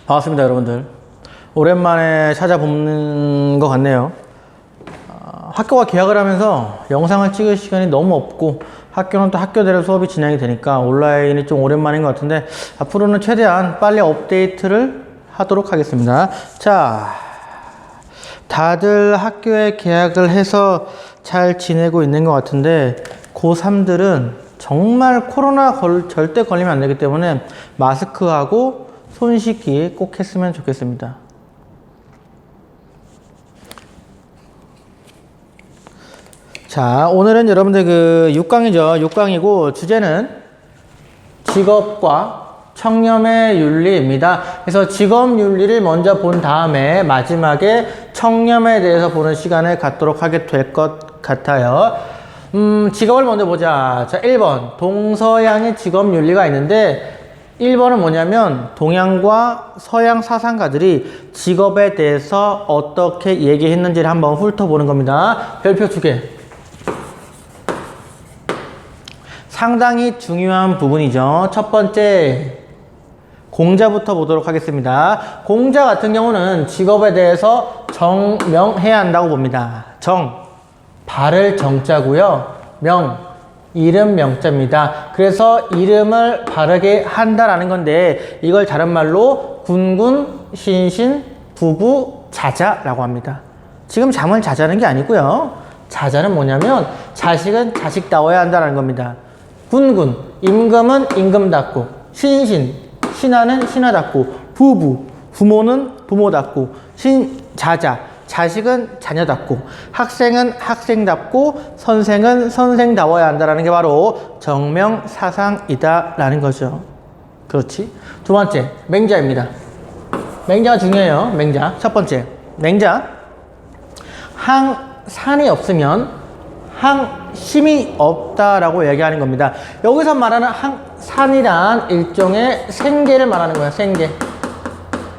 반갑습니다, 여러분들. 오랜만에 찾아보는 것 같네요. 학교가 개학을 하면서 영상을 찍을 시간이 너무 없고 학교는 또 학교대로 수업이 진행이 되니까 온라인이 좀 오랜만인 것 같은데 앞으로는 최대한 빨리 업데이트를 하도록 하겠습니다. 자, 다들 학교에 개학을 해서 잘 지내고 있는 것 같은데 고3들은 정말 코로나 절대 걸리면 안 되기 때문에 마스크하고 손 씻기 꼭 했으면 좋겠습니다. 자, 오늘은 여러분들 6강이죠. 6강이고 주제는 직업과 청렴의 윤리입니다. 그래서 직업 윤리를 먼저 본 다음에 마지막에 청렴에 대해서 보는 시간을 갖도록 하게 될 것 같아요. 직업을 먼저 보자. 자, 1번. 동서양의 직업 윤리가 있는데 1번은 뭐냐면 동양과 서양 사상가들이 직업에 대해서 어떻게 얘기했는지를 한번 훑어보는 겁니다. 별표 2개. 상당히 중요한 부분이죠. 첫 번째, 공자부터 보도록 하겠습니다. 공자 같은 경우는 직업에 대해서 정명해야 한다고 봅니다. 정, 발을 정자고요. 명, 이름 명자입니다. 그래서 이름을 바르게 한다라는 건데 이걸 다른 말로 군군, 신신, 부부, 자자라고 합니다. 지금 잠을 자자는 게 아니고요. 자자는 뭐냐면 자식은 자식다워야 한다는 겁니다. 군군, 임금은 임금답고, 신신, 신하는 신하답고, 부부, 부모는 부모답고, 자자, 자식은 자녀답고, 학생은 학생답고, 선생은 선생다워야 한다는 게 바로 정명사상이다라는 거죠. 그렇지? 두 번째, 맹자입니다. 맹자가 중요해요. 맹자. 첫 번째, 맹자. 항산이 없으면 항심이 없다라고 얘기하는 겁니다. 여기서 말하는 항산이란 일종의 생계를 말하는 거예요. 생계.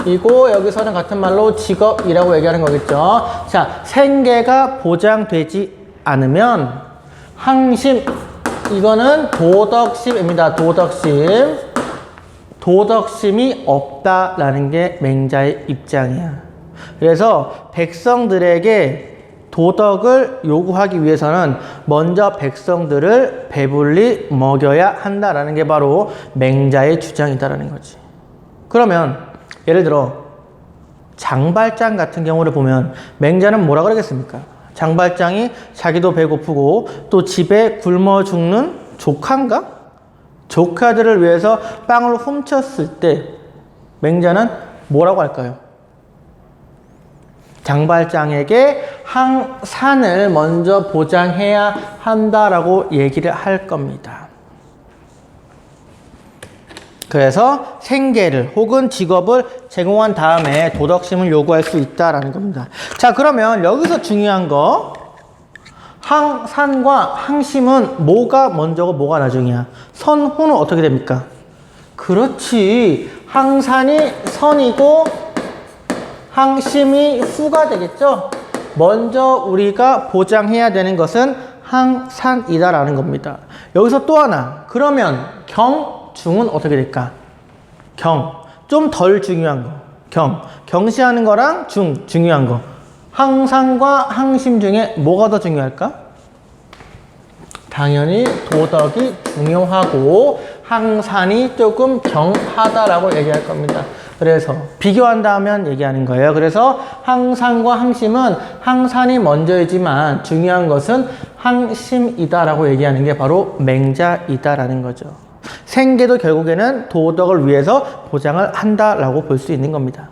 이고 여기서는 같은 말로 직업이라고 얘기하는 거겠죠. 자, 생계가 보장되지 않으면 항심, 이거는 도덕심입니다. 도덕심. 도덕심이 없다라는 게 맹자의 입장이야. 그래서 백성들에게 도덕을 요구하기 위해서는 먼저 백성들을 배불리 먹여야 한다라는 게 바로 맹자의 주장이다라는 거지. 그러면 예를 들어 장발장 같은 경우를 보면 맹자는 뭐라 그러겠습니까? 장발장이 자기도 배고프고 또 집에 굶어 죽는 조카인가? 조카들을 위해서 빵을 훔쳤을 때 맹자는 뭐라고 할까요? 장발장에게 항산을 먼저 보장해야 한다라고 얘기를 할 겁니다. 그래서 생계를 혹은 직업을 제공한 다음에 도덕심을 요구할 수 있다라는 겁니다. 자, 그러면 여기서 중요한 거, 항산과 항심은 뭐가 먼저고 뭐가 나중이야? 선 후는 어떻게 됩니까? 그렇지. 항산이 선이고 항심이 후가 되겠죠? 먼저 우리가 보장해야 되는 것은 항산이다라는 겁니다. 여기서 또 하나. 그러면 경, 중은 어떻게 될까? 경. 좀 덜 중요한 거. 경. 경시하는 거랑 중, 중요한 거. 항산과 항심 중에 뭐가 더 중요할까? 당연히 도덕이 중요하고 항산이 조금 경하다라고 얘기할 겁니다. 그래서 비교한다면 얘기하는 거예요. 그래서 항산과 항심은 항산이 먼저이지만 중요한 것은 항심이다라고 얘기하는 게 바로 맹자이다라는 거죠. 생계도 결국에는 도덕을 위해서 보장을 한다라고 볼 수 있는 겁니다.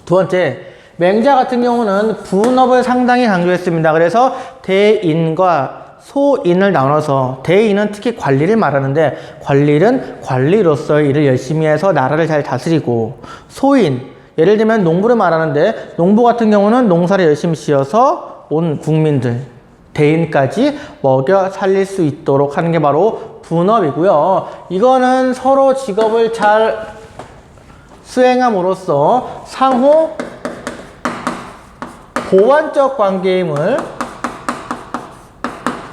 두 번째, 맹자 같은 경우는 분업을 상당히 강조했습니다. 그래서 대인과 소인을 나눠서 대인은 특히 관리를 말하는데 관리는 관리로서의 일을 열심히 해서 나라를 잘 다스리고 소인, 예를 들면 농부를 말하는데 농부 같은 경우는 농사를 열심히 지어서 온 국민들, 대인까지 먹여 살릴 수 있도록 하는 게 바로 분업이고요. 이거는 서로 직업을 잘 수행함으로써 상호 보완적 관계임을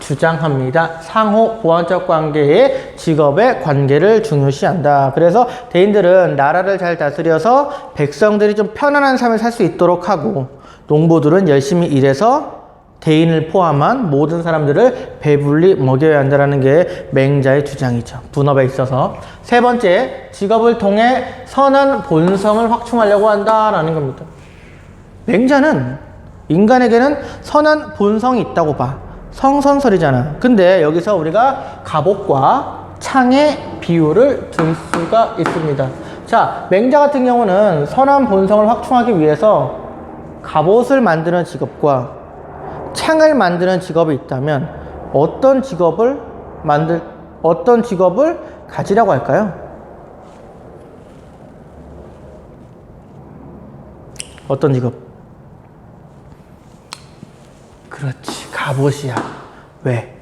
주장합니다. 상호 보완적 관계의 직업의 관계를 중요시한다. 그래서 대인들은 나라를 잘 다스려서 백성들이 좀 편안한 삶을 살 수 있도록 하고, 농부들은 열심히 일해서 대인을 포함한 모든 사람들을 배불리 먹여야 한다는 게 맹자의 주장이죠. 분업에 있어서. 세 번째, 직업을 통해 선한 본성을 확충하려고 한다라는 겁니다. 맹자는 인간에게는 선한 본성이 있다고 봐. 성선설이잖아. 근데 여기서 우리가 갑옷과 창의 비유를 들 수가 있습니다. 자, 맹자 같은 경우는 선한 본성을 확충하기 위해서 갑옷을 만드는 직업과 창을 만드는 직업이 있다면 어떤 직업을 가지라고 할까요? 어떤 직업? 그렇지, 갑옷이야. 왜?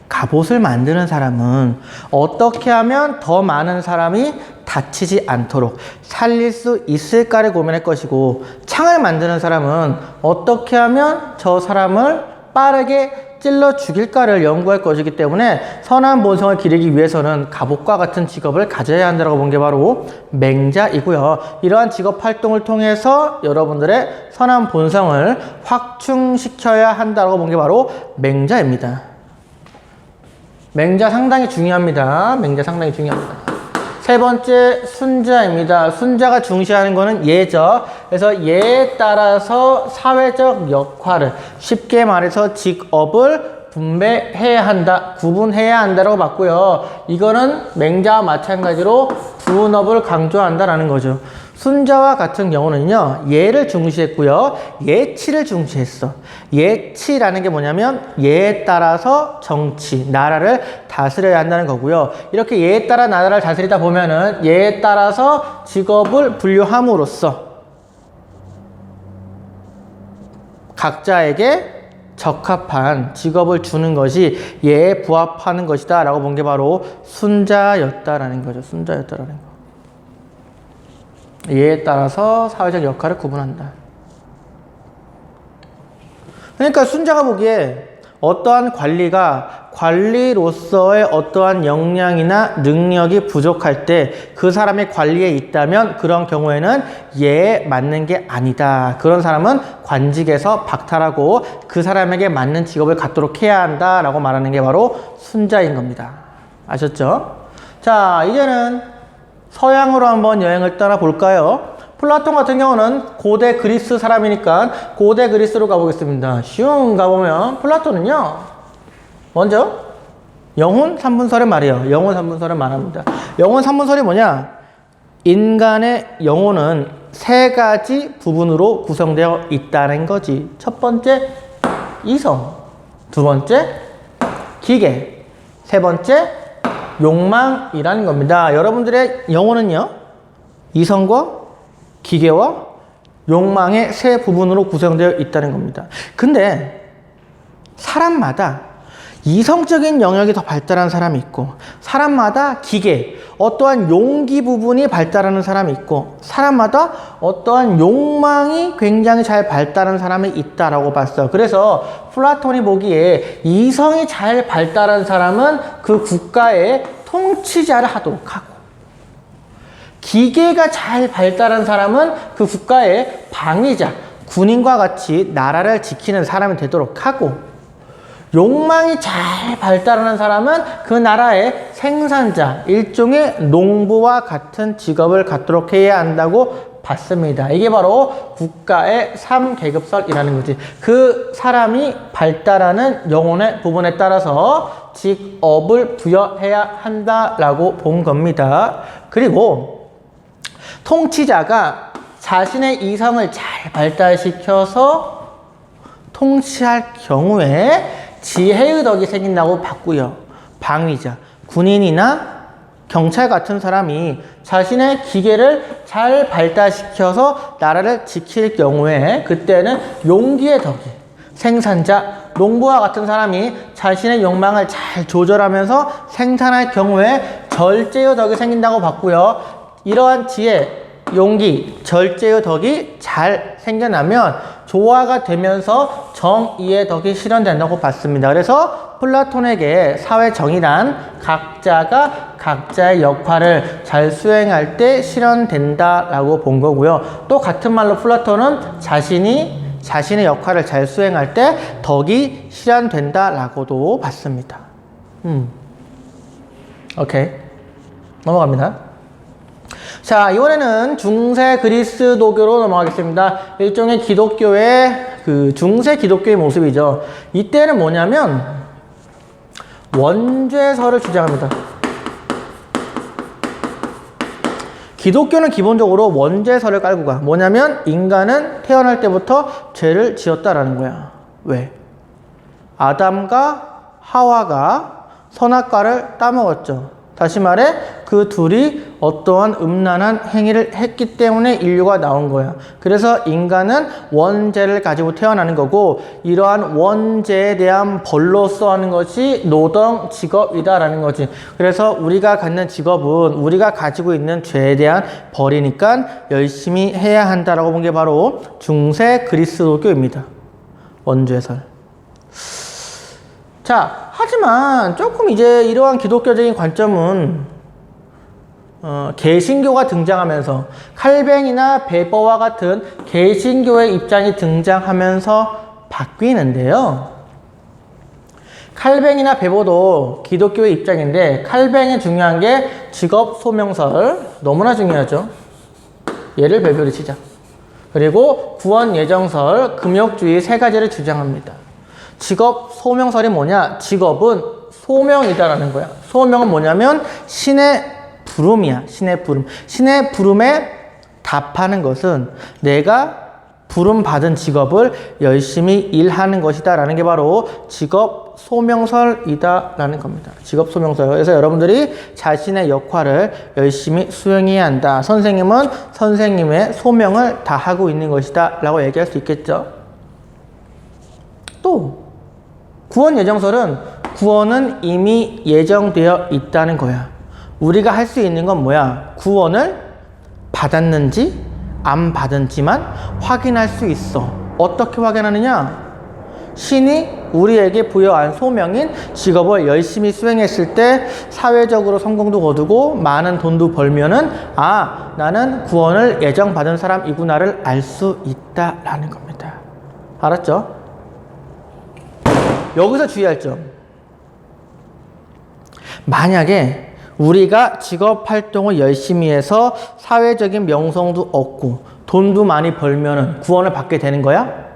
갑옷을 만드는 사람은 어떻게 하면 더 많은 사람이 다치지 않도록 살릴 수 있을까를 고민할 것이고, 창을 만드는 사람은 어떻게 하면 저 사람을 빠르게 찔러 죽일까를 연구할 것이기 때문에 선한 본성을 기르기 위해서는 갑옷과 같은 직업을 가져야 한다고 본 게 바로 맹자이고요. 이러한 직업 활동을 통해서 여러분들의 선한 본성을 확충시켜야 한다고 본 게 바로 맹자입니다. 맹자 상당히 중요합니다. 맹자 상당히 중요합니다. 세 번째, 순자입니다. 순자가 중시하는 거는 예죠. 그래서 예에 따라서 사회적 역할을, 쉽게 말해서 직업을 분배해야 한다, 구분해야 한다라고 봤고요. 이거는 맹자와 마찬가지로 분업을 강조한다라는 거죠. 순자와 같은 경우는요, 예를 중시했고요, 예치를 중시했어. 예치라는 게 뭐냐면 예에 따라서 정치, 나라를 다스려야 한다는 거고요. 이렇게 예에 따라 나라를 다스리다 보면은 예에 따라서 직업을 분류함으로써 각자에게 적합한 직업을 주는 것이 예에 부합하는 것이다 라고 본 게 바로 순자였다라는 거죠. 순자였다라는 거. 예에 따라서 사회적 역할을 구분한다. 그러니까 순자가 보기에 어떠한 관리가 관리로서의 어떠한 역량이나 능력이 부족할 때 그 사람의 관리에 있다면 그런 경우에는 예에 맞는 게 아니다. 그런 사람은 관직에서 박탈하고 그 사람에게 맞는 직업을 갖도록 해야 한다라고 말하는 게 바로 순자인 겁니다. 아셨죠? 자, 이제는 서양으로 한번 여행을 떠나볼까요? 플라톤 같은 경우는 고대 그리스 사람이니까 고대 그리스로 가보겠습니다. 슝 가보면 플라톤은요, 먼저 영혼 3분설을 말해요. 영혼 3분설을 말합니다. 영혼 3분설이 뭐냐? 인간의 영혼은 세 가지 부분으로 구성되어 있다는 거지. 첫 번째, 이성. 두 번째, 기계. 세 번째, 욕망이라는 겁니다. 여러분들의 영혼은요, 이성과 기계와 욕망의 세 부분으로 구성되어 있다는 겁니다. 근데 사람마다 이성적인 영역이 더 발달한 사람이 있고, 사람마다 기계, 어떠한 용기 부분이 발달하는 사람이 있고, 사람마다 어떠한 욕망이 굉장히 잘 발달한 사람이 있다라고 봤어요. 그래서 플라톤이 보기에 이성이 잘 발달한 사람은 그 국가의 통치자를 하도록 하고, 기계가 잘 발달한 사람은 그 국가의 방위자, 군인과 같이 나라를 지키는 사람이 되도록 하고, 욕망이 잘 발달하는 사람은 그 나라의 생산자, 일종의 농부와 같은 직업을 갖도록 해야 한다고 봤습니다. 이게 바로 국가의 3계급설이라는 거지. 그 사람이 발달하는 영혼의 부분에 따라서 직업을 부여해야 한다라고 본 겁니다. 그리고 통치자가 자신의 이성을 잘 발달시켜서 통치할 경우에 지혜의 덕이 생긴다고 봤고요. 방위자, 군인이나 경찰 같은 사람이 자신의 기계를 잘 발달시켜서 나라를 지킬 경우에 그때는 용기의 덕이, 생산자, 농부와 같은 사람이 자신의 욕망을 잘 조절하면서 생산할 경우에 절제의 덕이 생긴다고 봤고요. 이러한 지혜, 용기, 절제의 덕이 잘 생겨나면 조화가 되면서 정의의 덕이 실현된다고 봤습니다. 그래서 플라톤에게 사회정의란 각자가 각자의 역할을 잘 수행할 때 실현된다라고 본 거고요. 또 같은 말로 플라톤은 자신의 역할을 잘 수행할 때 덕이 실현된다라고도 봤습니다. 오케이. 넘어갑니다. 자, 이번에는 중세 그리스도교로 넘어가겠습니다. 일종의 기독교의 중세 기독교의 모습이죠. 이때는 뭐냐면 원죄설을 주장합니다. 기독교는 기본적으로 원죄설을 깔고 가. 뭐냐면 인간은 태어날 때부터 죄를 지었다라는 거야. 왜? 아담과 하와가 선악과를 따먹었죠. 다시 말해 그 둘이 어떠한 음란한 행위를 했기 때문에 인류가 나온 거야. 그래서 인간은 원죄를 가지고 태어나는 거고, 이러한 원죄에 대한 벌로서 하는 것이 노동 직업이다라는 거지. 그래서 우리가 갖는 직업은 우리가 가지고 있는 죄에 대한 벌이니까 열심히 해야 한다라고 본 게 바로 중세 그리스도교입니다. 원죄설. 자, 하지만 조금 이제 이러한 기독교적인 관점은 개신교가 등장하면서 칼뱅이나 베버와 같은 개신교의 입장이 등장하면서 바뀌는데요. 칼뱅이나 베버도 기독교의 입장인데, 칼뱅이 중요한 게 직업 소명설, 너무나 중요하죠. 얘를 별표로 치자. 그리고 구원 예정설, 금욕주의 세 가지를 주장합니다. 직업 소명설이 뭐냐? 직업은 소명이다라는 거야. 소명은 뭐냐면 신의 부름이야. 신의 부름. 신의 부름에 답하는 것은 내가 부름 받은 직업을 열심히 일하는 것이다 라는 게 바로 직업 소명설이다 라는 겁니다. 직업 소명설. 그래서 여러분들이 자신의 역할을 열심히 수행해야 한다. 선생님은 선생님의 소명을 다하고 있는 것이다 라고 얘기할 수 있겠죠. 또 구원 예정설은 구원은 이미 예정되어 있다는 거야. 우리가 할 수 있는 건 뭐야? 구원을 받았는지 안 받은지만 확인할 수 있어. 어떻게 확인하느냐? 신이 우리에게 부여한 소명인 직업을 열심히 수행했을 때 사회적으로 성공도 거두고 많은 돈도 벌면은 아, 나는 구원을 예정받은 사람이구나를 알 수 있다라는 겁니다. 알았죠? 여기서 주의할 점. 만약에 우리가 직업 활동을 열심히 해서 사회적인 명성도 얻고 돈도 많이 벌면은 구원을 받게 되는 거야?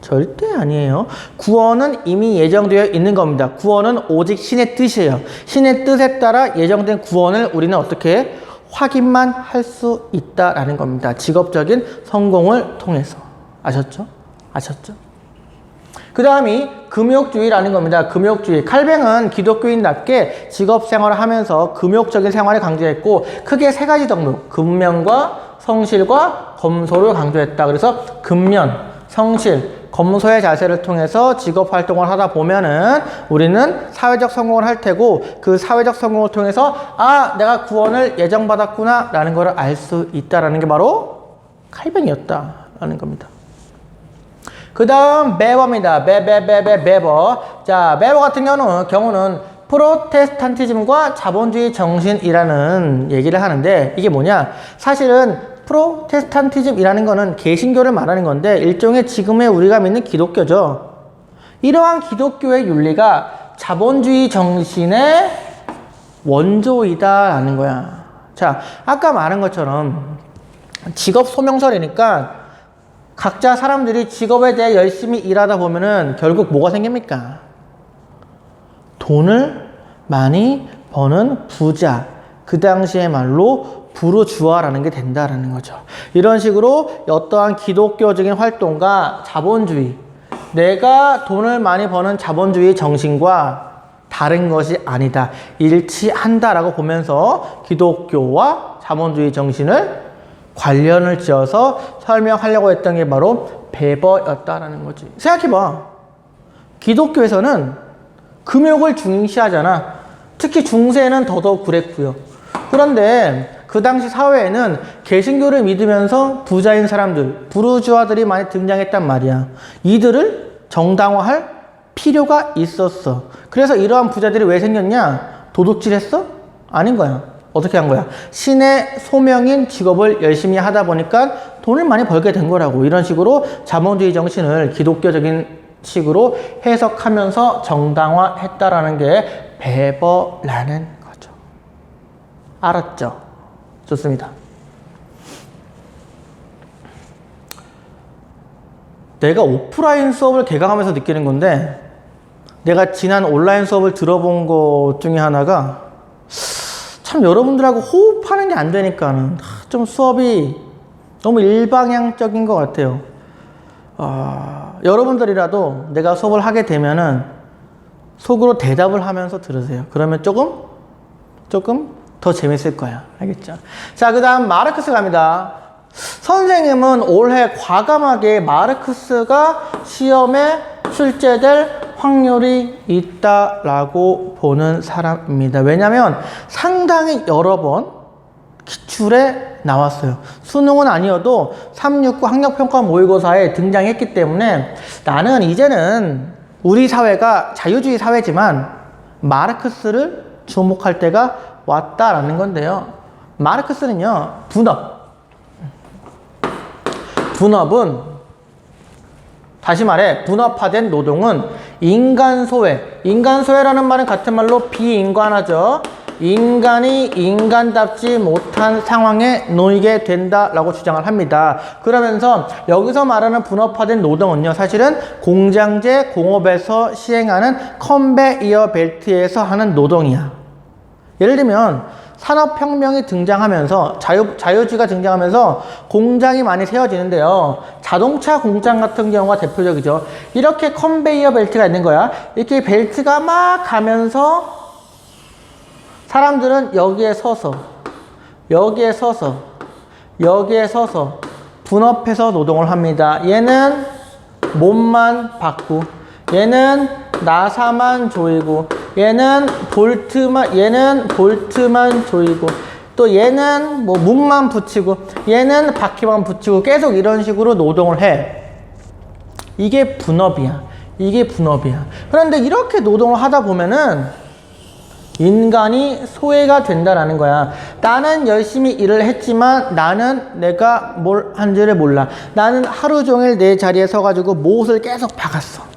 절대 아니에요. 구원은 이미 예정되어 있는 겁니다. 구원은 오직 신의 뜻이에요. 신의 뜻에 따라 예정된 구원을 우리는 어떻게 확인만 할 수 있다라는 겁니다. 직업적인 성공을 통해서. 아셨죠? 아셨죠? 그 다음이 금욕주의라는 겁니다. 금욕주의. 칼뱅은 기독교인답게 직업 생활을 하면서 금욕적인 생활을 강조했고, 크게 세 가지 덕목, 근면과 성실과 검소를 강조했다. 그래서 근면, 성실, 검소의 자세를 통해서 직업 활동을 하다 보면은 우리는 사회적 성공을 할 테고, 그 사회적 성공을 통해서 아, 내가 구원을 예정받았구나 라는 걸 알 수 있다라는 게 바로 칼뱅이었다라는 겁니다. 그 다음 베버입니다. 베버. 자, 베버 같은 경우는 프로테스탄티즘과 자본주의 정신이라는 얘기를 하는데, 이게 뭐냐? 사실은 프로테스탄티즘이라는 거는 개신교를 말하는 건데 일종의 지금의 우리가 믿는 기독교죠. 이러한 기독교의 윤리가 자본주의 정신의 원조이다라는 거야. 자, 아까 말한 것처럼 직업 소명설이니까 각자 사람들이 직업에 대해 열심히 일하다 보면은 결국 뭐가 생깁니까? 돈을 많이 버는 부자. 그 당시의 말로 부르주아라는 게 된다라는 거죠. 이런 식으로 어떠한 기독교적인 활동과 자본주의, 내가 돈을 많이 버는 자본주의 정신과 다른 것이 아니다. 일치한다라고 보면서 기독교와 자본주의 정신을 관련을 지어서 설명하려고 했던 게 바로 베버였다라는 거지. 생각해봐. 기독교에서는 금욕을 중시하잖아. 특히 중세는 더더욱 그랬고요. 그런데 그 당시 사회에는 개신교를 믿으면서 부자인 사람들, 부르주아들이 많이 등장했단 말이야. 이들을 정당화할 필요가 있었어. 그래서 이러한 부자들이 왜 생겼냐? 도둑질했어? 아닌 거야. 어떻게 한 거야? 신의 소명인 직업을 열심히 하다 보니까 돈을 많이 벌게 된 거라고. 이런 식으로 자본주의 정신을 기독교적인 식으로 해석하면서 정당화했다라는 게 베버라는 거죠. 알았죠? 좋습니다. 내가 오프라인 수업을 개강하면서 느끼는 건데, 내가 지난 온라인 수업을 들어본 것 중에 하나가 참 여러분들하고 호흡하는 게 안 되니까는 좀 수업이 너무 일방향적인 것 같아요. 여러분들이라도 내가 수업을 하게 되면은 속으로 대답을 하면서 들으세요. 그러면 조금 더 재밌을 거야. 알겠죠? 자, 그 다음 마르크스 갑니다. 선생님은 올해 과감하게 마르크스가 시험에 출제될 확률이 있다라고 보는 사람입니다. 왜냐하면 상당히 여러 번 기출에 나왔어요. 수능은 아니어도 369 학력평가 모의고사에 등장했기 때문에 나는 이제는 우리 사회가 자유주의 사회지만 마르크스를 주목할 때가 왔다라는 건데요. 마르크스는요, 분업은 다시 말해 분업화된 노동은 인간소외라는 말은 같은 말로 비인간화죠. 인간이 인간답지 못한 상황에 놓이게 된다라고 주장을 합니다. 그러면서 여기서 말하는 분업화된 노동은요, 사실은 공장제 공업에서 시행하는 컨베이어 벨트에서 하는 노동이야. 예를 들면 산업혁명이 등장하면서 자유주의가 등장하면서 공장이 많이 세워지는데요. 자동차 공장 같은 경우가 대표적이죠. 이렇게 컨베이어 벨트가 있는 거야. 이렇게 벨트가 막 가면서 사람들은 여기에 서서 분업해서 노동을 합니다. 얘는 몸만 받고, 얘는 나사만 조이고, 얘는 볼트만 조이고, 또 얘는 뭐 문만 붙이고, 얘는 바퀴만 붙이고, 계속 이런 식으로 노동을 해. 이게 분업이야. 그런데 이렇게 노동을 하다 보면은 인간이 소외가 된다라는 거야. 나는 열심히 일을 했지만 나는 내가 뭘 한지를 몰라. 나는 하루 종일 내 자리에 서가지고 못을 계속 박았어.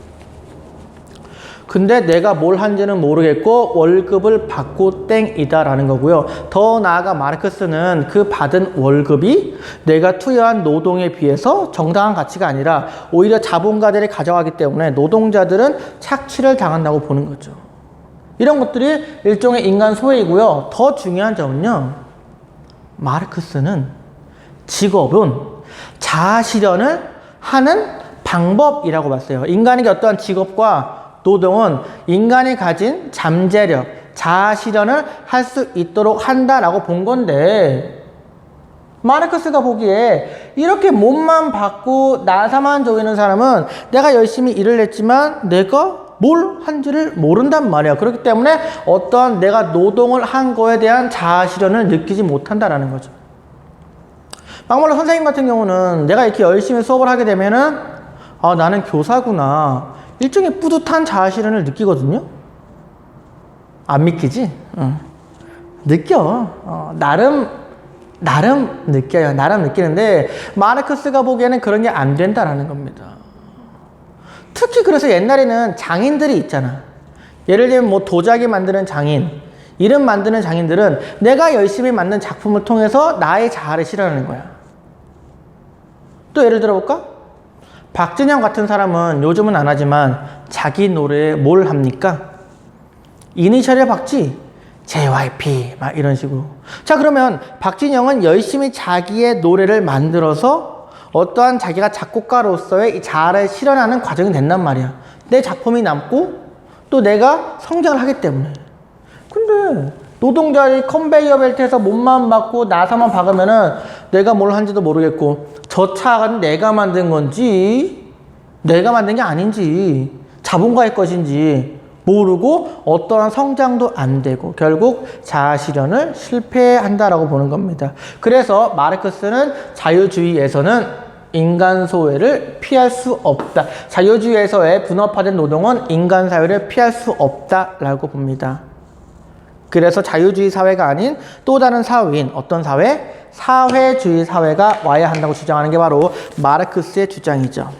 근데 내가 뭘 한지는 모르겠고 월급을 받고 땡이다라는 거고요. 더 나아가 마르크스는 그 받은 월급이 내가 투여한 노동에 비해서 정당한 가치가 아니라 오히려 자본가들이 가져가기 때문에 노동자들은 착취를 당한다고 보는 거죠. 이런 것들이 일종의 인간 소외이고요. 더 중요한 점은요, 마르크스는 직업은 자아실현을 하는 방법이라고 봤어요. 인간에게 어떠한 직업과 노동은 인간이 가진 잠재력, 자아실현을 할 수 있도록 한다라고 본 건데, 마르크스가 보기에 이렇게 몸만 받고 나사만 조이는 사람은 내가 열심히 일을 했지만 내가 뭘 한지를 모른단 말이야. 그렇기 때문에 어떠한 내가 노동을 한 거에 대한 자아실현을 느끼지 못한다라는 거죠. 막말로 선생님 같은 경우는 내가 이렇게 열심히 수업을 하게 되면은 나는 교사구나, 일종의 뿌듯한 자아실현을 느끼거든요. 안 믿기지? 느껴. 나름 느껴요. 나름 느끼는데 마르크스가 보기에는 그런 게 안 된다라는 겁니다. 특히 그래서 옛날에는 장인들이 있잖아. 예를 들면 뭐 도자기 만드는 장인, 이름 만드는 장인들은 내가 열심히 만든 작품을 통해서 나의 자아를 실현하는 거야. 또 예를 들어볼까? 박진영 같은 사람은 요즘은 안 하지만 자기 노래에 뭘 합니까? 이니셜에 박지, JYP 막 이런 식으로. 자, 그러면 박진영은 열심히 자기의 노래를 만들어서 어떠한 자기가 작곡가로서의 이 자아를 실현하는 과정이 된단 말이야. 내 작품이 남고 또 내가 성장을 하기 때문에. 근데 노동자의 컨베이어 벨트에서 몸만 받고 나사만 박으면은 내가 뭘 한지도 모르겠고, 저 차가 내가 만든 건지 내가 만든 게 아닌지 자본가의 것인지 모르고 어떠한 성장도 안 되고 결국 자아실현을 실패한다라고 보는 겁니다. 그래서 마르크스는 자유주의에서는 인간 소외를 피할 수 없다. 자유주의에서의 분업화된 노동은 인간 사회를 피할 수 없다라고 봅니다. 그래서 자유주의 사회가 아닌 또 다른 사회인 어떤 사회? 사회주의 사회가 와야 한다고 주장하는 게 바로 마르크스의 주장이죠.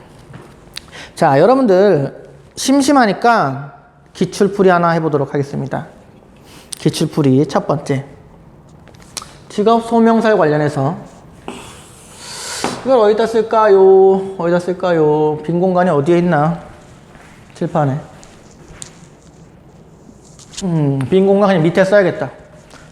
자, 여러분들 심심하니까 기출풀이 하나 해보도록 하겠습니다. 기출풀이 첫 번째. 직업 소명사에 관련해서 이걸 어디다 쓸까요? 어디다 쓸까요? 빈 공간이 어디에 있나? 칠판에. 빈 공간 그냥 밑에 써야겠다.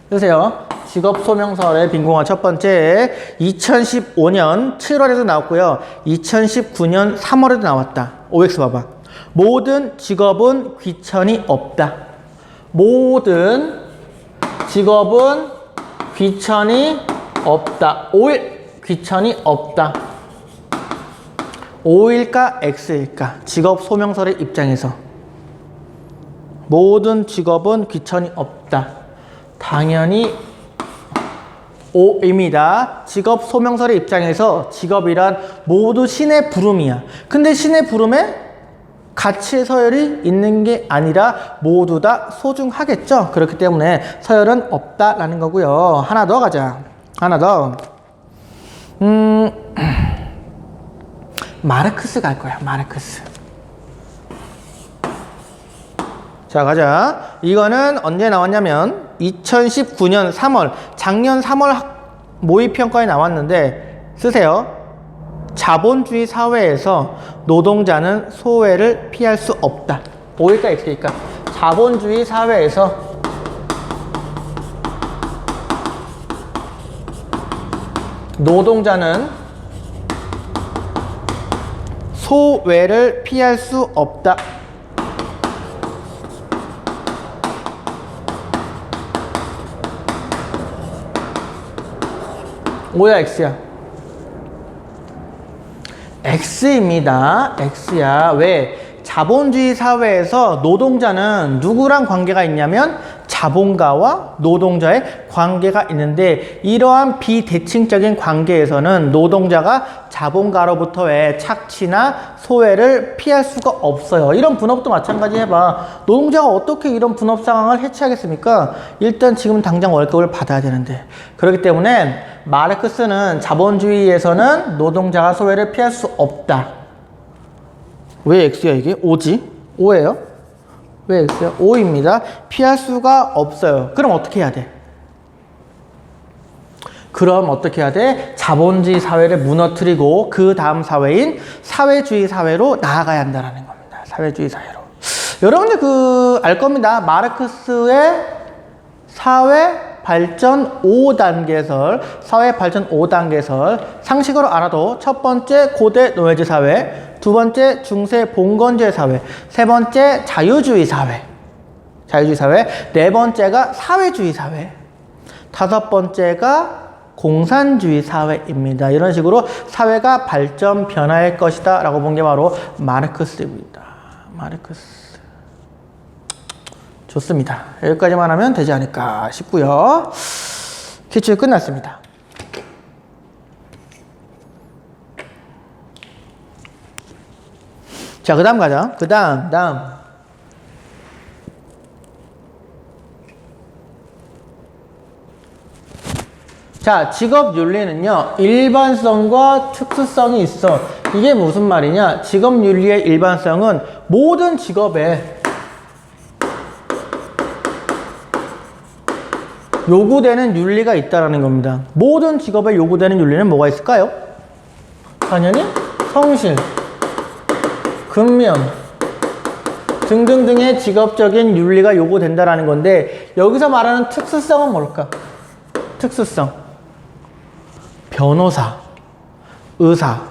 쓰세요. 직업 소명설의 빈 공간 첫 번째. 2015년 7월에도 나왔고요. 2019년 3월에도 나왔다. OX 봐봐. 모든 직업은 귀천이 없다. 모든 직업은 귀천이 없다. 5일 귀천이 없다. O일까 X일까? 직업 소명설의 입장에서 모든 직업은 귀천이 없다. 당연히 O입니다. 직업 소명설의 입장에서 직업이란 모두 신의 부름이야. 근데 신의 부름에 가치의 서열이 있는 게 아니라 모두 다 소중하겠죠. 그렇기 때문에 서열은 없다라는 거고요. 하나 더 가자. 하나 더. 마르크스 갈 거야. 마르크스. 자, 가자. 이거는 언제 나왔냐면 2019년 3월, 작년 3월 모의평가에 나왔는데 쓰세요. 자본주의 사회에서 노동자는 소외를 피할 수 없다. O일까 X일까? 자본주의 사회에서 노동자는 소외를 피할 수 없다. O야 X야? X입니다. X야. 왜? 자본주의 사회에서 노동자는 누구랑 관계가 있냐면 자본가와 노동자의 관계가 있는데 이러한 비대칭적인 관계에서는 노동자가 자본가로부터의 착취나 소외를 피할 수가 없어요. 이런 분업도 마찬가지 해봐. 노동자가 어떻게 이런 분업 상황을 해치하겠습니까? 일단 지금 당장 월급을 받아야 되는데. 그렇기 때문에 마르크스는 자본주의에서는 노동자가 소외를 피할 수 없다. 왜 X야 이게? O지? O예요? 왜 X야? O입니다. 피할 수가 없어요. 그럼 어떻게 해야 돼? 그럼 어떻게 해야 돼? 자본주의 사회를 무너뜨리고 그 다음 사회인 사회주의 사회로 나아가야 한다는 겁니다. 사회주의 사회로. 여러분들 알 겁니다. 마르크스의 사회 발전 5단계설, 사회 발전 5단계설 상식으로 알아도 첫 번째 고대 노예제 사회, 두 번째 중세 봉건제 사회, 세 번째 자유주의 사회, 네 번째가 사회주의 사회, 다섯 번째가 공산주의 사회입니다. 이런 식으로 사회가 발전 변화할 것이다 라고 본 게 바로 마르크스입니다. 마르크스. 좋습니다. 여기까지만 하면 되지 않을까 싶고요. 기출 끝났습니다. 자, 그 다음 가자. 다음. 자, 직업윤리는요, 일반성과 특수성이 있어. 이게 무슨 말이냐? 직업윤리의 일반성은 모든 직업에 요구되는 윤리가 있다는 겁니다. 모든 직업에 요구되는 윤리는 뭐가 있을까요? 당연히 성실, 근면 등등등의 직업적인 윤리가 요구된다는 건데 여기서 말하는 특수성은 뭘까? 특수성. 변호사, 의사,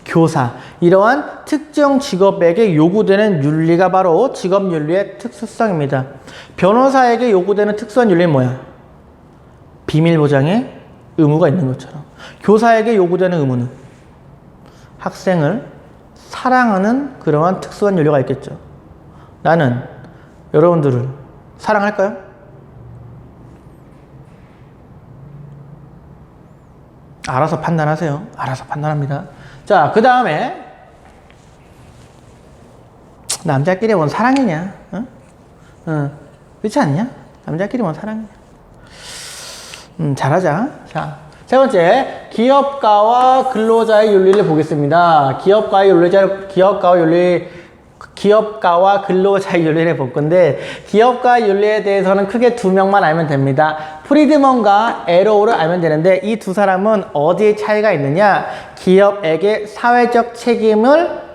교사 이러한 특정 직업에게 요구되는 윤리가 바로 직업윤리의 특수성입니다. 변호사에게 요구되는 특수한 윤리는 뭐야? 비밀보장의 의무가 있는 것처럼 교사에게 요구되는 의무는 학생을 사랑하는 그러한 특수한 윤리가 있겠죠. 나는 여러분들을 사랑할까요? 알아서 판단하세요. 알아서 판단합니다. 자, 그 다음에 남자끼리 뭔 사랑이냐? 그렇지 않냐? 남자끼리 뭔 사랑이냐? 잘하자. 자, 세 번째, 기업가와 근로자의 윤리를 보겠습니다. 기업가와 근로자의 윤리를 볼 건데, 기업가 윤리에 대해서는 크게 두 명만 알면 됩니다. 프리드먼과 에로우를 알면 되는데, 이 두 사람은 어디에 차이가 있느냐? 기업에게 사회적 책임을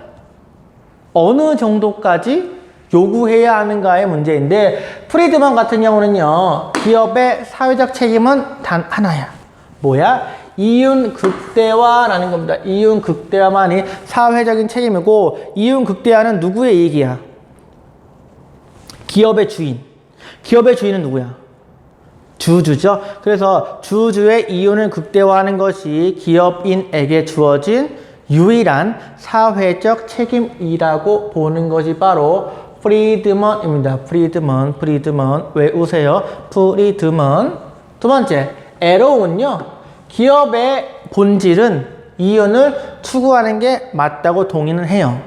어느 정도까지 요구해야 하는가의 문제인데, 프리드먼 같은 경우는요, 기업의 사회적 책임은 단 하나야. 뭐야? 이윤극대화라는 겁니다. 이윤극대화만이 사회적인 책임이고, 이윤극대화는 누구의 이익이야? 기업의 주인. 기업의 주인은 누구야? 주주죠. 그래서 주주의 이윤을 극대화하는 것이 기업인에게 주어진 유일한 사회적 책임이라고 보는 것이 바로 프리드먼입니다. 프리드먼. 외우세요. 프리드먼. 두 번째, 에로우는요, 기업의 본질은 이윤을 추구하는 게 맞다고 동의는 해요.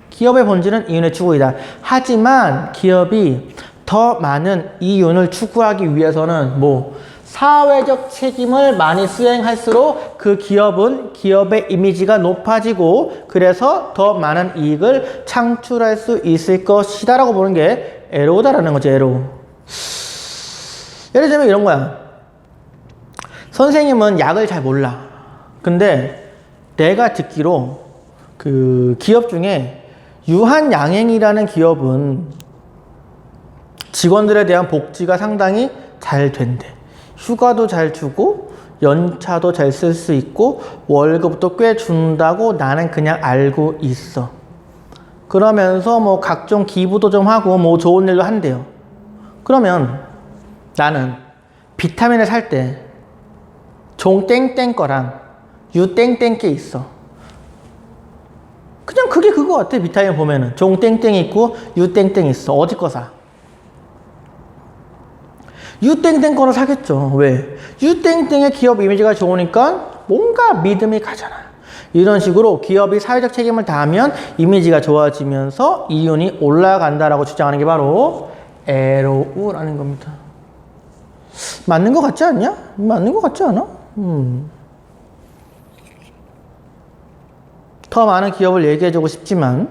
기업의 본질은 이윤의 추구이다. 하지만 기업이 더 많은 이윤을 추구하기 위해서는 사회적 책임을 많이 수행할수록 그 기업은 기업의 이미지가 높아지고, 그래서 더 많은 이익을 창출할 수 있을 것이다 라고 보는 게 에로우다라는 거죠. 에로우. 예를 들면 이런 거야. 선생님은 약을 잘 몰라. 근데 내가 듣기로 그 기업 중에 유한양행이라는 기업은 직원들에 대한 복지가 상당히 잘 된대. 휴가도 잘 주고 연차도 잘 쓸 수 있고 월급도 꽤 준다고 나는 그냥 알고 있어. 그러면서 각종 기부도 좀 하고 좋은 일도 한대요. 그러면 나는 비타민을 살 때 종땡땡 거랑 유땡땡 게 있어. 그냥 그게 그거 같아. 비타민 보면은 종땡땡 있고 유땡땡 있어. 어디 거 사? 유땡땡 거를 사겠죠. 왜? 유땡땡의 기업 이미지가 좋으니까 뭔가 믿음이 가잖아. 이런 식으로 기업이 사회적 책임을 다하면 이미지가 좋아지면서 이윤이 올라간다라고 주장하는 게 바로 에로우라는 겁니다. 맞는 것 같지 않냐? 맞는 것 같지 않아? 더 많은 기업을 얘기해주고 싶지만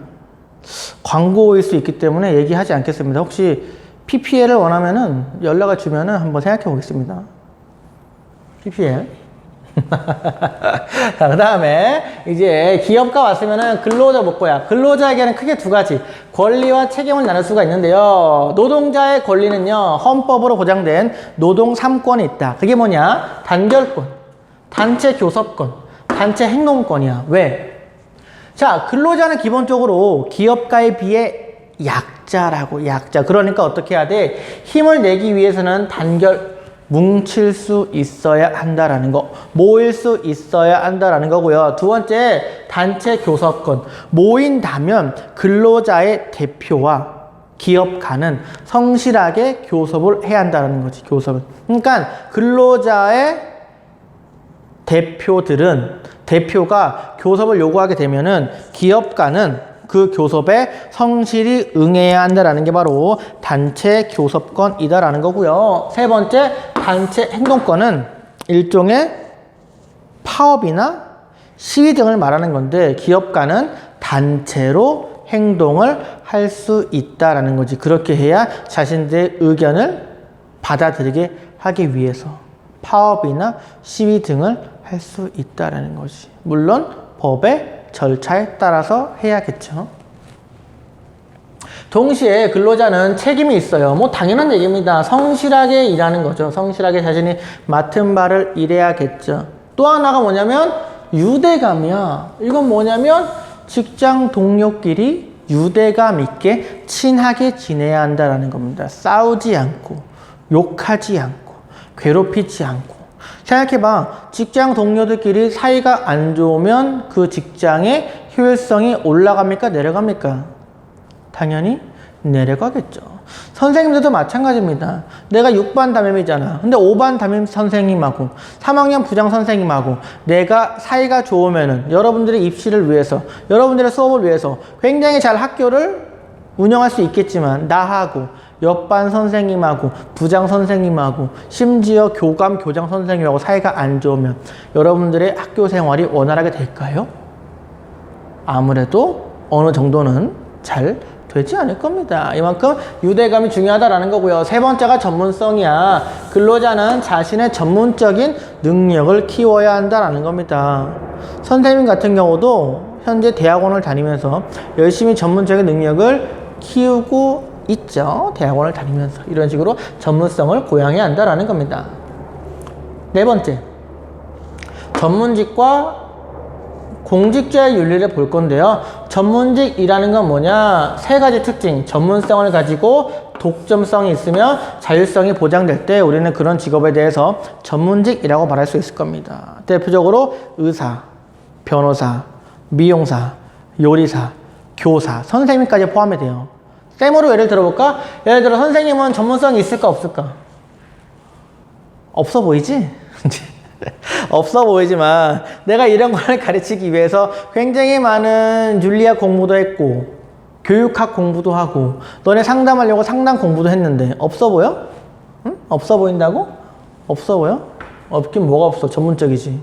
광고일 수 있기 때문에 얘기하지 않겠습니다. 혹시 PPL을 원하면은 연락을 주면은 한번 생각해 보겠습니다. PPL. 자, 그 다음에 이제 기업가 왔으면은 근로자 볼 거야. 근로자에게는 크게 두 가지 권리와 책임을 나눌 수가 있는데요. 노동자의 권리는요, 헌법으로 보장된 노동 3권이 있다. 그게 뭐냐? 단결권, 단체 교섭권, 단체 행동권이야. 왜? 자, 근로자는 기본적으로 기업가에 비해 약자라고. 그러니까 어떻게 해야 돼? 힘을 내기 위해서는 뭉칠 수 있어야 한다라는 거, 모일 수 있어야 한다라는 거고요. 두 번째, 단체 교섭권. 모인다면 근로자의 대표와 기업가는 성실하게 교섭을 해야 한다는 거지. 교섭은. 그러니까 근로자의 대표가 교섭을 요구하게 되면은 기업가는 그 교섭에 성실히 응해야 한다라는 게 바로 단체 교섭권이다라는 거고요. 세 번째, 단체 행동권은 일종의 파업이나 시위 등을 말하는 건데, 기업가는 단체로 행동을 할 수 있다라는 거지. 그렇게 해야 자신들의 의견을 받아들이게 하기 위해서 파업이나 시위 등을 할 수 있다라는 거지. 물론 법의 절차에 따라서 해야겠죠. 동시에 근로자는 책임이 있어요. 당연한 얘기입니다. 성실하게 일하는 거죠. 성실하게 자신이 맡은 바를 일해야겠죠. 또 하나가 뭐냐면 유대감이야. 이건 뭐냐면 직장 동료끼리 유대감 있게 친하게 지내야 한다는 겁니다. 싸우지 않고, 욕하지 않고, 괴롭히지 않고. 생각해봐. 직장 동료들끼리 사이가 안 좋으면 그 직장의 효율성이 올라갑니까? 내려갑니까? 당연히 내려가겠죠. 선생님들도 마찬가지입니다. 내가 6반 담임이잖아. 근데 5반 담임 선생님하고 3학년 부장 선생님하고 내가 사이가 좋으면은 여러분들의 입시를 위해서, 여러분들의 수업을 위해서 굉장히 잘 학교를 운영할 수 있겠지만, 나하고 옆반 선생님하고 부장 선생님하고 심지어 교감 교장 선생님하고 사이가 안 좋으면 여러분들의 학교 생활이 원활하게 될까요? 아무래도 어느 정도는 잘 되지 않을 겁니다. 이만큼 유대감이 중요하다라는 거고요. 세 번째가 전문성이야. 근로자는 자신의 전문적인 능력을 키워야 한다라는 겁니다. 선생님 같은 경우도 현재 대학원을 다니면서 열심히 전문적인 능력을 키우고 있죠. 대학원을 다니면서 이런 식으로 전문성을 고양해야 한다라는 겁니다. 네 번째, 전문직과 공직자의 윤리를 볼 건데요. 전문직이라는 건 뭐냐? 세 가지 특징. 전문성을 가지고 독점성이 있으며 자율성이 보장될 때 우리는 그런 직업에 대해서 전문직이라고 말할 수 있을 겁니다. 대표적으로 의사, 변호사, 미용사, 요리사, 교사, 선생님까지 포함이 돼요. 쌤으로 예를 들어볼까? 예를 들어 선생님은 전문성이 있을까 없을까? 없어 보이지? 없어 보이지만 내가 이런 걸 가르치기 위해서 굉장히 많은 윤리학 공부도 했고 교육학 공부도 하고 너네 상담하려고 상담 공부도 했는데 없어 보여? 응? 없어 보인다고? 없어 보여? 없긴 뭐가 없어. 전문적이지.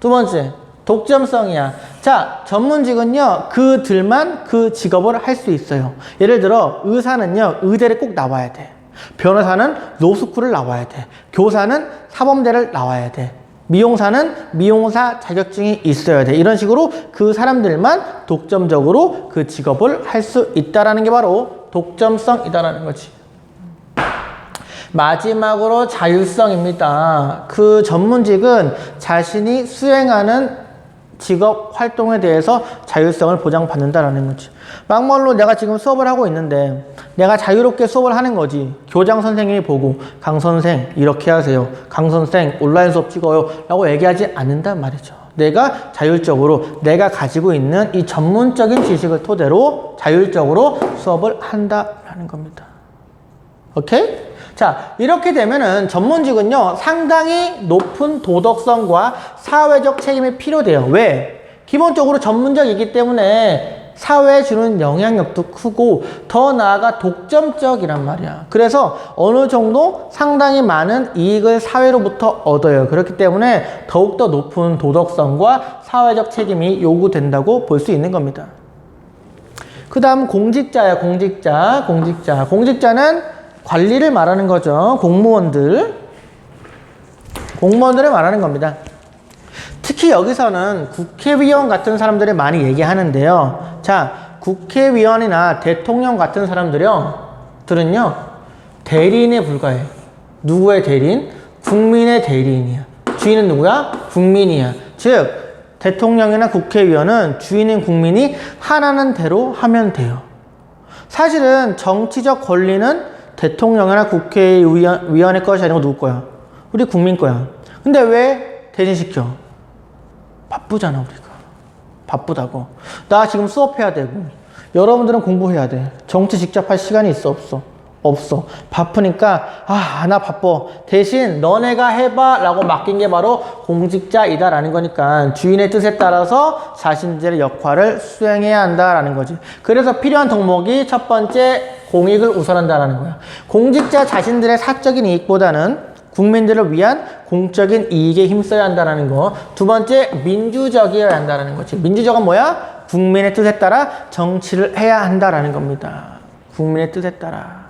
두 번째, 독점성이야. 자, 전문직은요, 그들만 그 직업을 할 수 있어요. 예를 들어 의사는요, 의대를 꼭 나와야 돼. 변호사는 로스쿨을 나와야 돼. 교사는 사범대를 나와야 돼. 미용사는 미용사 자격증이 있어야 돼. 이런 식으로 그 사람들만 독점적으로 그 직업을 할 수 있다는 게 바로 독점성이다라는 거지. 마지막으로 자율성입니다. 그 전문직은 자신이 수행하는 직업 활동에 대해서 자율성을 보장받는다라는 거지. 막말로 내가 지금 수업을 하고 있는데 내가 자유롭게 수업을 하는 거지. 교장 선생님이 보고 강 선생 이렇게 하세요. 강 선생 온라인 수업 찍어요. 라고 얘기하지 않는단 말이죠. 내가 자율적으로 내가 가지고 있는 이 전문적인 지식을 토대로 자율적으로 수업을 한다라는 겁니다. 오케이? 자, 이렇게 되면은 전문직은요, 상당히 높은 도덕성과 사회적 책임이 필요돼요. 왜? 기본적으로 전문적이기 때문에 사회에 주는 영향력도 크고 더 나아가 독점적이란 말이야. 그래서 어느 정도 상당히 많은 이익을 사회로부터 얻어요. 그렇기 때문에 더욱더 높은 도덕성과 사회적 책임이 요구된다고 볼 수 있는 겁니다. 그 다음 공직자야. 공직자는 관리를 말하는 거죠. 공무원들을 말하는 겁니다. 특히 여기서는 국회의원 같은 사람들이 많이 얘기하는데요. 자, 국회의원이나 대통령 같은 사람들은요, 대리인에 불과해. 누구의 대리인? 국민의 대리인이야. 주인은 누구야? 국민이야. 즉, 대통령이나 국회의원은 주인인 국민이 하라는 대로 하면 돼요. 사실은 정치적 권리는 대통령이나 국회의원의 것이 아니고 누구 거야? 우리 국민 거야. 근데 왜 대신시켜? 바쁘잖아, 우리가. 바쁘다고. 나 지금 수업해야 되고 여러분들은 공부해야 돼. 정치 직접 할 시간이 있어 없어? 없어. 바쁘니까 나 바빠. 대신 너네가 해봐 라고 맡긴 게 바로 공직자이다라는 거니까 주인의 뜻에 따라서 자신들의 역할을 수행해야 한다라는 거지. 그래서 필요한 덕목이 첫 번째 공익을 우선한다라는 거야. 공직자 자신들의 사적인 이익보다는 국민들을 위한 공적인 이익에 힘써야 한다는 거. 두 번째, 민주적이어야 한다는 거지. 민주적은 뭐야? 국민의 뜻에 따라 정치를 해야 한다는 겁니다. 국민의 뜻에 따라.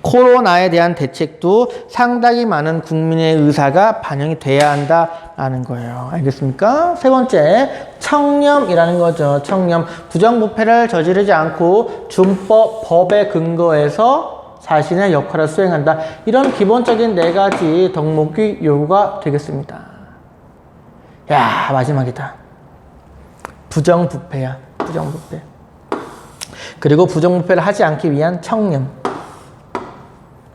코로나에 대한 대책도 상당히 많은 국민의 의사가 반영이 돼야 한다라는 거예요. 알겠습니까? 세 번째, 청렴이라는 거죠. 청렴. 부정부패를 저지르지 않고 준법, 법에 근거해서 자신의 역할을 수행한다. 이런 기본적인 네 가지 덕목이 요구가 되겠습니다. 야, 마지막이다. 부정부패야. 부정부패. 그리고 부정부패를 하지 않기 위한 청렴.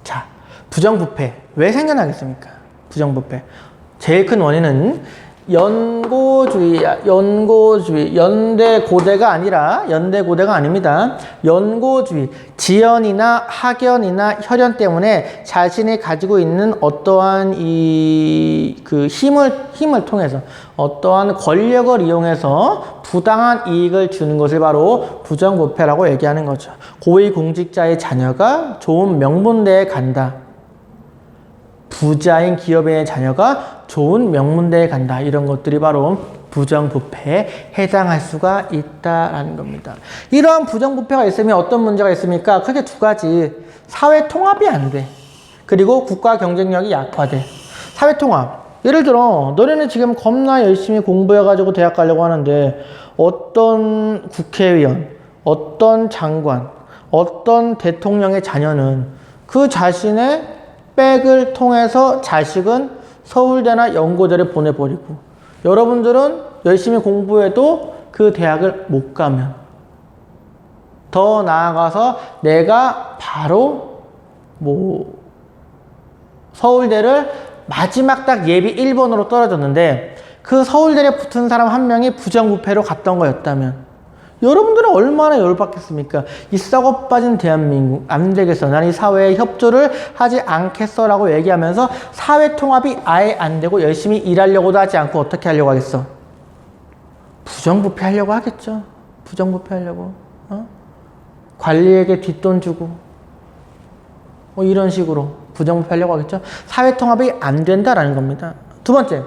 자, 부정부패 왜 생겨나겠습니까? 부정부패 제일 큰 원인은 연고주의야. 연고주의. 연대고대가 아닙니다. 연고주의. 지연이나 학연이나 혈연 때문에 자신이 가지고 있는 어떠한 힘을 통해서 어떠한 권력을 이용해서 부당한 이익을 주는 것을 바로 부정부패라고 얘기하는 거죠. 고위공직자의 자녀가 좋은 명문대에 간다. 부자인 기업인의 자녀가 좋은 명문대에 간다. 이런 것들이 바로 부정부패에 해당할 수가 있다라는 겁니다. 이러한 부정부패가 있으면 어떤 문제가 있습니까? 크게 두 가지. 사회 통합이 안 돼. 그리고 국가 경쟁력이 약화돼. 사회 통합. 예를 들어 너네는 지금 겁나 열심히 공부해가지고 대학 가려고 하는데 어떤 국회의원, 어떤 장관, 어떤 대통령의 자녀는 그 자신의 백을 통해서 자식은 서울대나 연고대를 보내버리고 여러분들은 열심히 공부해도 그 대학을 못 가면 더 나아가서 내가 바로 서울대를 마지막 딱 예비 1번으로 떨어졌는데 그 서울대에 붙은 사람 한 명이 부정부패로 갔던 거였다면 여러분들은 얼마나 열받겠습니까? 이 썩어 빠진 대한민국 안 되겠어. 난 이 사회에 협조를 하지 않겠어 라고 얘기하면서 사회 통합이 아예 안 되고 열심히 일하려고도 하지 않고 어떻게 하려고 하겠어? 부정부패 하려고 하겠죠. 부정부패 하려고. 관리에게 뒷돈 주고 이런 식으로 부정부패 하려고 하겠죠. 사회 통합이 안 된다라는 겁니다. 두 번째.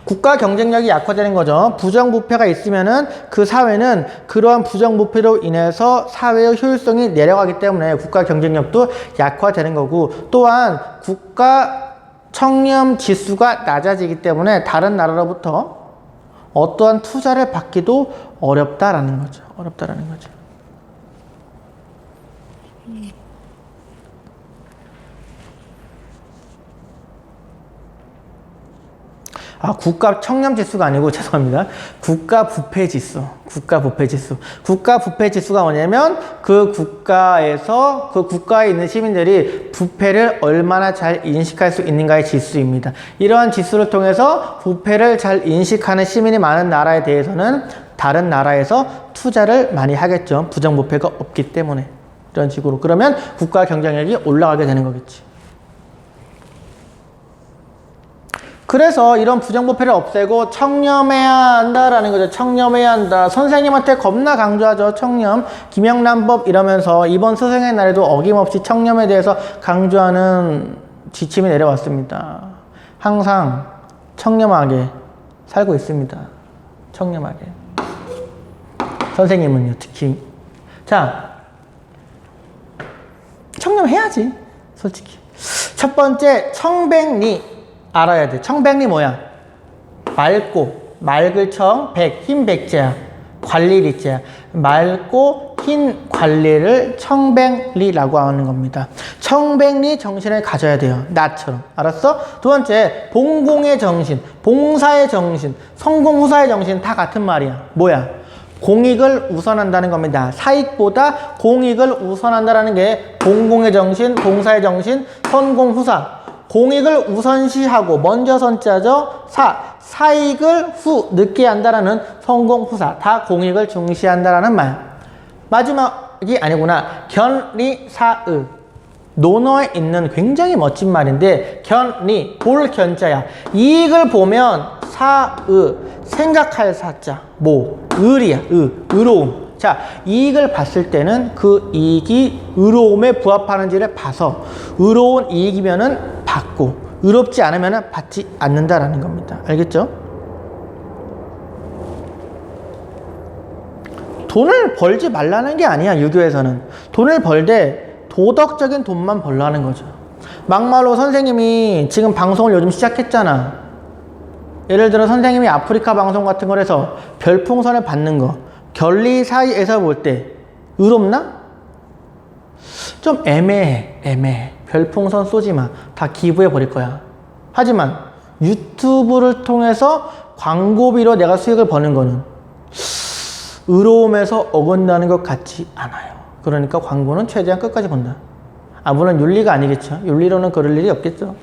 국가 경쟁력이 약화되는 거죠. 부정부패가 있으면은 그 사회는 그러한 부정부패로 인해서 사회의 효율성이 내려가기 때문에 국가 경쟁력도 약화되는 거고 또한 국가 청렴 지수가 낮아지기 때문에 다른 나라로부터 어떠한 투자를 받기도 어렵다라는 거죠. 어렵다라는 거죠. 국가 청렴 지수가 아니고 죄송합니다. 국가 부패 지수. 국가 부패 지수. 국가 부패 지수가 뭐냐면 그 국가에서 그 국가에 있는 시민들이 부패를 얼마나 잘 인식할 수 있는가의 지수입니다. 이러한 지수를 통해서 부패를 잘 인식하는 시민이 많은 나라에 대해서는 다른 나라에서 투자를 많이 하겠죠. 부정부패가 없기 때문에. 이런 식으로. 그러면 국가 경쟁력이 올라가게 되는 거겠지. 그래서 이런 부정부패를 없애고 청렴해야 한다라는 거죠. 청렴해야 한다. 선생님한테 겁나 강조하죠. 청렴, 김영란법 이러면서 이번 스승의 날에도 어김없이 청렴에 대해서 강조하는 지침이 내려왔습니다. 항상 청렴하게 살고 있습니다. 청렴하게. 선생님은요, 특히. 자, 청렴해야지. 솔직히. 첫 번째, 청백리. 알아야 돼. 청백리 뭐야? 맑을 청, 흰 백제야. 관리리자야. 맑고 흰 관리를 청백리라고 하는 겁니다. 청백리 정신을 가져야 돼요. 나처럼. 알았어? 두 번째, 봉공의 정신, 봉사의 정신, 성공후사의 정신 다 같은 말이야. 뭐야? 공익을 우선한다는 겁니다. 사익보다 공익을 우선한다는 게 봉공의 정신, 봉사의 정신, 성공후사. 공익을 우선시하고 먼저 선자죠. 사익을 늦게 한다라는 성공후사. 다 공익을 중시한다라는 말. 마지막이 아니구나. 견리사의. 논어에 있는 굉장히 멋진 말인데 견리, 볼 견자야. 이익을 보면 사의, 생각할 사자. 의리야. 의로움. 자, 이익을 봤을 때는 그 이익이 의로움에 부합하는지를 봐서 의로운 이익이면은 받고 의롭지 않으면은 받지 않는다라는 겁니다. 알겠죠? 돈을 벌지 말라는 게 아니야. 유교에서는 돈을 벌되 도덕적인 돈만 벌라는 거죠. 막말로 선생님이 지금 방송을 요즘 시작했잖아. 예를 들어 선생님이 아프리카 방송 같은 걸 해서 별풍선을 받는 거 견리 사이에서 볼 때 의롭나? 좀 애매해. 별풍선 쏘지 마. 다 기부해 버릴 거야. 하지만 유튜브를 통해서 광고비로 내가 수익을 버는 거는 의로움에서 어긋나는 것 같지 않아요. 그러니까 광고는 최대한 끝까지 본다. 물론 윤리가 아니겠죠. 윤리로는 그럴 일이 없겠죠.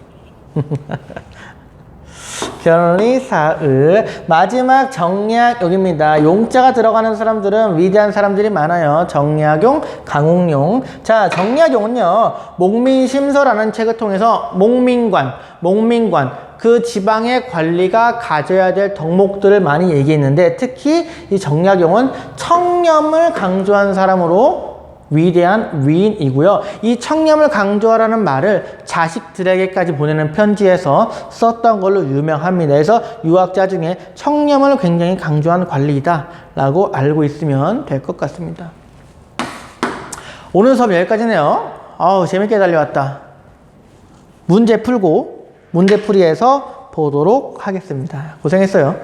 변리사의. 마지막 정약 여기입니다. 용자가 들어가는 사람들은 위대한 사람들이 많아요. 정약용, 강웅용. 자, 정약용은요, 목민심서라는 책을 통해서 목민관, 그 지방의 관리가 가져야 될 덕목들을 많이 얘기했는데, 특히 이 정약용은 청렴을 강조한 사람으로 위대한 위인이고요. 이 청렴을 강조하라는 말을 자식들에게까지 보내는 편지에서 썼던 걸로 유명합니다. 그래서 유학자 중에 청렴을 굉장히 강조한 관리이다 라고 알고 있으면 될 것 같습니다. 오늘 수업 여기까지네요. 아우, 재밌게 달려왔다. 문제 풀고 문제풀이에서 보도록 하겠습니다. 고생했어요.